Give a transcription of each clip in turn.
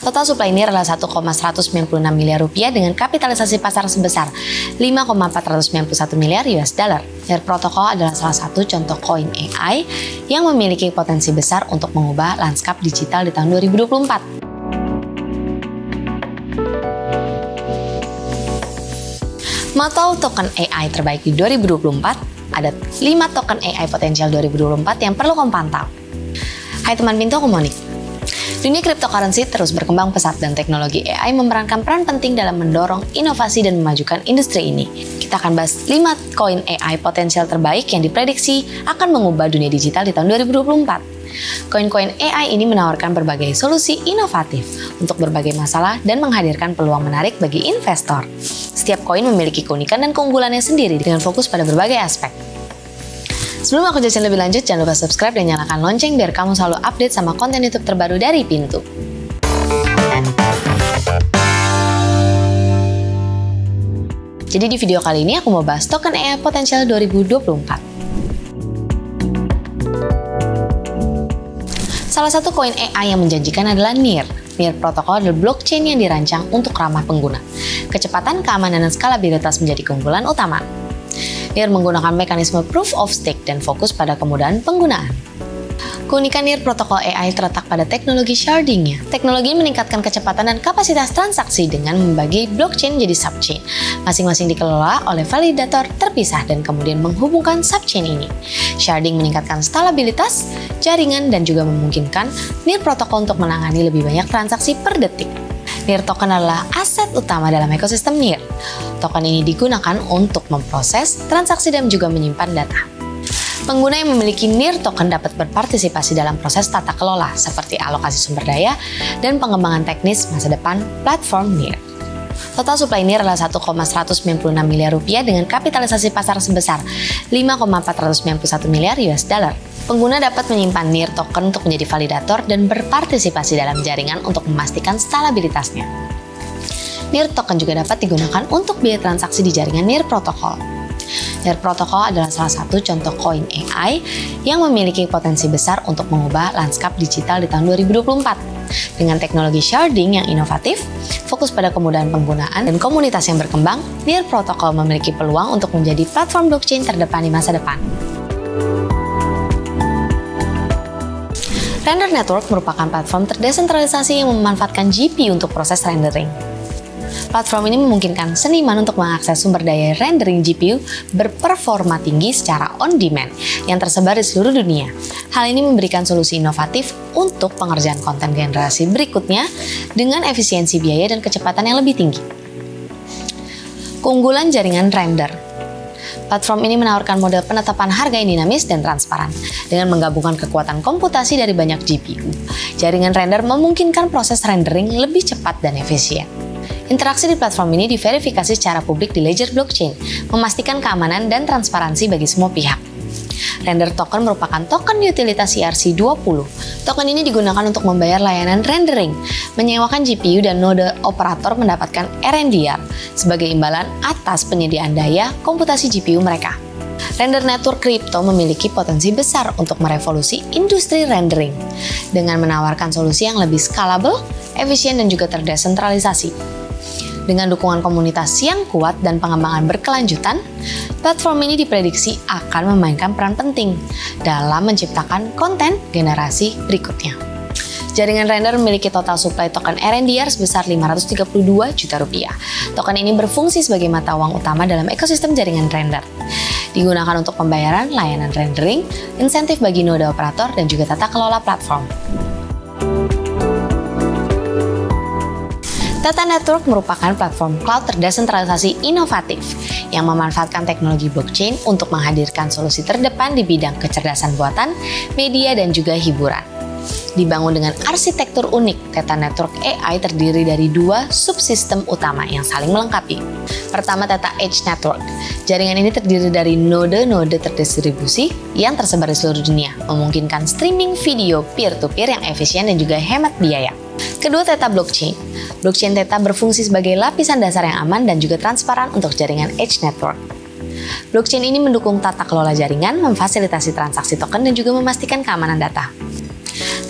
Total supply NIR adalah 1,196 miliar rupiah dengan kapitalisasi pasar sebesar 5,491 miliar US dollar. NIR Protocol adalah salah satu contoh koin AI yang memiliki potensi besar untuk mengubah lanskap digital di tahun 2024. Mau tahu token AI terbaik di 2024? Ada 5 token AI potensial 2024 yang perlu kamu pantau. Hai teman Pintu, aku Monik. Dunia cryptocurrency terus berkembang pesat dan teknologi AI memerankan peran penting dalam mendorong inovasi dan memajukan industri ini. Kita akan bahas 5 koin AI potensial terbaik yang diprediksi akan mengubah dunia digital di tahun 2024. Koin-koin AI ini menawarkan berbagai solusi inovatif untuk berbagai masalah dan menghadirkan peluang menarik bagi investor. Setiap koin memiliki keunikan dan keunggulannya sendiri dengan fokus pada berbagai aspek. Sebelum aku jelasin lebih lanjut, jangan lupa subscribe dan nyalakan lonceng biar kamu selalu update sama konten YouTube terbaru dari Pintu. Jadi di video kali ini aku mau bahas token AI potensial 2024. Salah satu koin AI yang menjanjikan adalah NIR. NIR Protocol adalah blockchain yang dirancang untuk ramah pengguna. Kecepatan, keamanan, dan skalabilitas menjadi keunggulan utama. NIR menggunakan mekanisme proof of stake dan fokus pada kemudahan penggunaan. Keunikan NIR Protocol AI terletak pada teknologi sharding-nya. Teknologi ini meningkatkan kecepatan dan kapasitas transaksi dengan membagi blockchain menjadi subchain. Masing-masing dikelola oleh validator terpisah dan kemudian menghubungkan subchain ini. Sharding meningkatkan stabilitas jaringan dan juga memungkinkan NIR Protocol untuk menangani lebih banyak transaksi per detik. NIR token adalah aset utama dalam ekosistem NIR. Token ini digunakan untuk memproses transaksi dan juga menyimpan data. Pengguna yang memiliki NIR token dapat berpartisipasi dalam proses tata kelola seperti alokasi sumber daya dan pengembangan teknis masa depan platform NIR. Total supply NIR adalah 1,196 miliar rupiah dengan kapitalisasi pasar sebesar 5,491 miliar US dollar. Pengguna dapat menyimpan NIR token untuk menjadi validator dan berpartisipasi dalam jaringan untuk memastikan stabilitasnya. NIR token juga dapat digunakan untuk biaya transaksi di jaringan NIR Protocol. NIR Protocol adalah salah satu contoh koin AI yang memiliki potensi besar untuk mengubah lanskap digital di tahun 2024. Dengan teknologi sharding yang inovatif, fokus pada kemudahan penggunaan, dan komunitas yang berkembang, NIR Protocol memiliki peluang untuk menjadi platform blockchain terdepan di masa depan. Render Network merupakan platform terdesentralisasi yang memanfaatkan GPU untuk proses rendering. Platform ini memungkinkan seniman untuk mengakses sumber daya rendering GPU berperforma tinggi secara on-demand yang tersebar di seluruh dunia. Hal ini memberikan solusi inovatif untuk pengerjaan konten generasi berikutnya dengan efisiensi biaya dan kecepatan yang lebih tinggi. Keunggulan jaringan render. Platform ini menawarkan model penetapan harga yang dinamis dan transparan. Dengan menggabungkan kekuatan komputasi dari banyak GPU, jaringan render memungkinkan proses rendering lebih cepat dan efisien. Interaksi di platform ini diverifikasi secara publik di ledger blockchain, memastikan keamanan dan transparansi bagi semua pihak. Render token merupakan token utilitas ERC20. Token ini digunakan untuk membayar layanan rendering, menyewakan GPU dan node operator mendapatkan RNDR sebagai imbalan atas penyediaan daya komputasi GPU mereka. Render Network Crypto memiliki potensi besar untuk merevolusi industri rendering dengan menawarkan solusi yang lebih scalable, efisien, dan juga terdesentralisasi. Dengan dukungan komunitas yang kuat dan pengembangan berkelanjutan, platform ini diprediksi akan memainkan peran penting dalam menciptakan konten generasi berikutnya. Jaringan render memiliki total supply token RNDR sebesar 532 juta rupiah. Token ini berfungsi sebagai mata uang utama dalam ekosistem jaringan render. Digunakan untuk pembayaran, layanan rendering, insentif bagi node operator, dan juga tata kelola platform. Tata Network merupakan platform cloud terdesentralisasi inovatif yang memanfaatkan teknologi blockchain untuk menghadirkan solusi terdepan di bidang kecerdasan buatan, media, dan juga hiburan. Dibangun dengan arsitektur unik, Tata Network AI terdiri dari 2 subsistem utama yang saling melengkapi. Pertama, Tata Edge Network. Jaringan ini terdiri dari node-node terdistribusi yang tersebar di seluruh dunia, memungkinkan streaming video peer-to-peer yang efisien dan juga hemat biaya. Kedua, Theta Blockchain. Blockchain Theta berfungsi sebagai lapisan dasar yang aman dan juga transparan untuk jaringan Edge Network. Blockchain ini mendukung tata kelola jaringan, memfasilitasi transaksi token, dan juga memastikan keamanan data.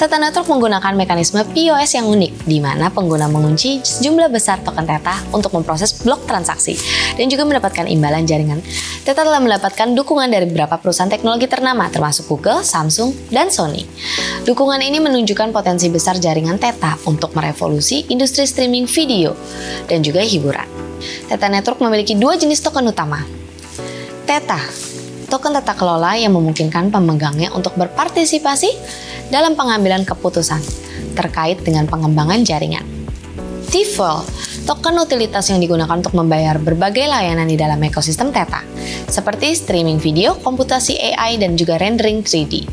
Theta Network menggunakan mekanisme POS yang unik, di mana pengguna mengunci sejumlah besar token Theta untuk memproses blok transaksi dan juga mendapatkan imbalan jaringan. Theta telah mendapatkan dukungan dari beberapa perusahaan teknologi ternama, termasuk Google, Samsung, dan Sony. Dukungan ini menunjukkan potensi besar jaringan Theta untuk merevolusi industri streaming video dan juga hiburan. Theta Network memiliki dua jenis token utama. Theta, token tata kelola yang memungkinkan pemegangnya untuk berpartisipasi dalam pengambilan keputusan terkait dengan pengembangan jaringan. T-Fuel, token utilitas yang digunakan untuk membayar berbagai layanan di dalam ekosistem Theta, seperti streaming video, komputasi AI, dan juga rendering 3D.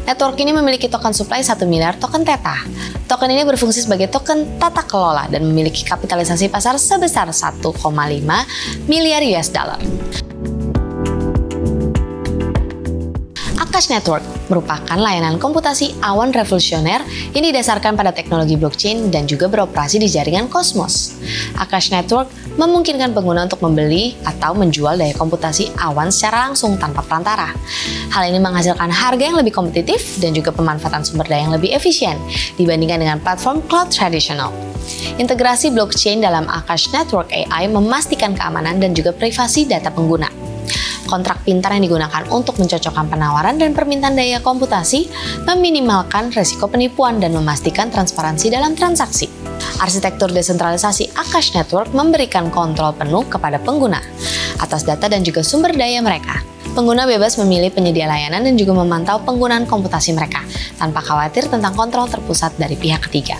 Network ini memiliki token supply 1 miliar token Theta. Token ini berfungsi sebagai token tata kelola dan memiliki kapitalisasi pasar sebesar 1,5 miliar US dollar. Akash Network merupakan layanan komputasi awan revolusioner yang didasarkan pada teknologi blockchain dan juga beroperasi di jaringan kosmos. Akash Network memungkinkan pengguna untuk membeli atau menjual daya komputasi awan secara langsung tanpa perantara. Hal ini menghasilkan harga yang lebih kompetitif dan juga pemanfaatan sumber daya yang lebih efisien dibandingkan dengan platform cloud tradisional. Integrasi blockchain dalam Akash Network AI memastikan keamanan dan juga privasi data pengguna. Kontrak pintar yang digunakan untuk mencocokkan penawaran dan permintaan daya komputasi meminimalkan risiko penipuan dan memastikan transparansi dalam transaksi. Arsitektur desentralisasi Akash Network memberikan kontrol penuh kepada pengguna atas data dan juga sumber daya mereka. Pengguna bebas memilih penyedia layanan dan juga memantau penggunaan komputasi mereka tanpa khawatir tentang kontrol terpusat dari pihak ketiga.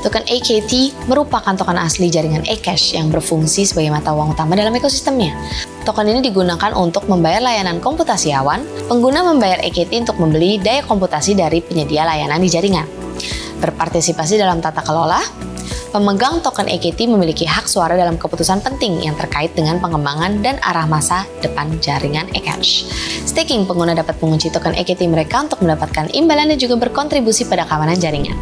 Token AKT merupakan token asli jaringan Akash yang berfungsi sebagai mata uang utama dalam ekosistemnya. Token ini digunakan untuk membayar layanan komputasi awan. Pengguna membayar AKT untuk membeli daya komputasi dari penyedia layanan di jaringan. Berpartisipasi dalam tata kelola, pemegang token AKT memiliki hak suara dalam keputusan penting yang terkait dengan pengembangan dan arah masa depan jaringan Akash. Staking, pengguna dapat mengunci token AKT mereka untuk mendapatkan imbalan dan juga berkontribusi pada keamanan jaringan.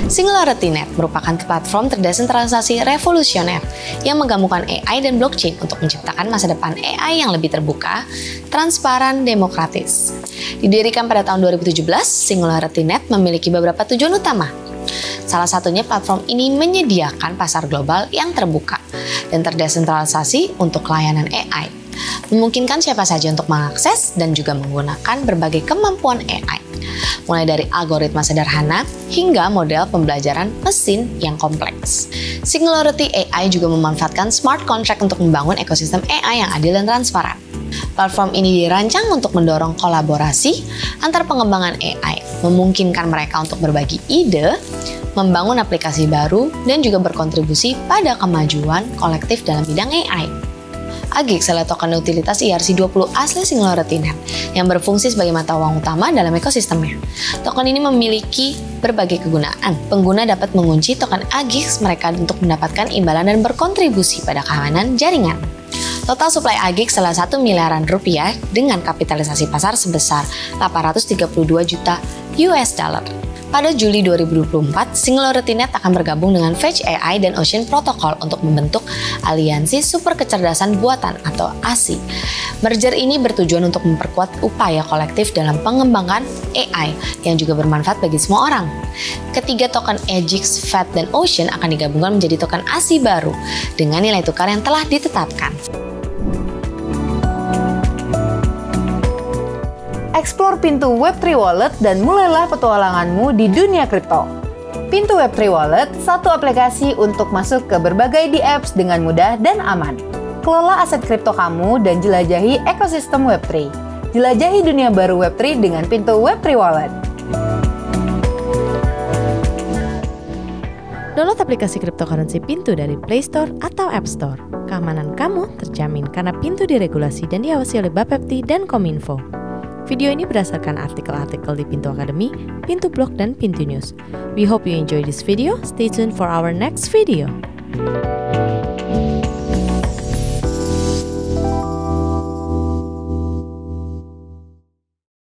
SingularityNet merupakan platform terdesentralisasi revolusioner yang menggabungkan AI dan blockchain untuk menciptakan masa depan AI yang lebih terbuka, transparan, demokratis. Didirikan pada tahun 2017, SingularityNet memiliki beberapa tujuan utama. Salah satunya platform ini menyediakan pasar global yang terbuka dan terdesentralisasi untuk layanan AI, memungkinkan siapa saja untuk mengakses dan juga menggunakan berbagai kemampuan AI, mulai dari algoritma sederhana hingga model pembelajaran mesin yang kompleks. Singularity AI juga memanfaatkan smart contract untuk membangun ekosistem AI yang adil dan transparan. Platform ini dirancang untuk mendorong kolaborasi antar pengembangan AI, memungkinkan mereka untuk berbagi ide, membangun aplikasi baru, dan juga berkontribusi pada kemajuan kolektif dalam bidang AI. AGIX adalah token utilitas ERC20 asli SingularityNet yang berfungsi sebagai mata uang utama dalam ekosistemnya. Token ini memiliki berbagai kegunaan. Pengguna dapat mengunci token AGIX mereka untuk mendapatkan imbalan dan berkontribusi pada keamanan jaringan. Total supply AGIX adalah 1 miliaran rupiah dengan kapitalisasi pasar sebesar 832 juta US dollar. Pada Juli 2024, SingularityNet akan bergabung dengan Fetch AI dan Ocean Protocol untuk membentuk Aliansi Super Kecerdasan Buatan atau ASI. Merger ini bertujuan untuk memperkuat upaya kolektif dalam pengembangan AI yang juga bermanfaat bagi semua orang. Ketiga token AGIX, FET, dan Ocean akan digabungkan menjadi token ASI baru dengan nilai tukar yang telah ditetapkan. Explore pintu Web3 Wallet dan mulailah petualanganmu di dunia kripto. Pintu Web3 Wallet, satu aplikasi untuk masuk ke berbagai apps dengan mudah dan aman. Kelola aset kripto kamu dan jelajahi ekosistem Web3. Jelajahi dunia baru Web3 dengan pintu Web3 Wallet. Download aplikasi cryptocurrency Pintu dari Play Store atau App Store. Keamanan kamu terjamin karena Pintu diregulasi dan diawasi oleh Bapepti dan Kominfo. Video ini berdasarkan artikel-artikel di Pintu Academy, Pintu Blog, dan Pintu News. We hope you enjoy this video. Stay tuned for our next video.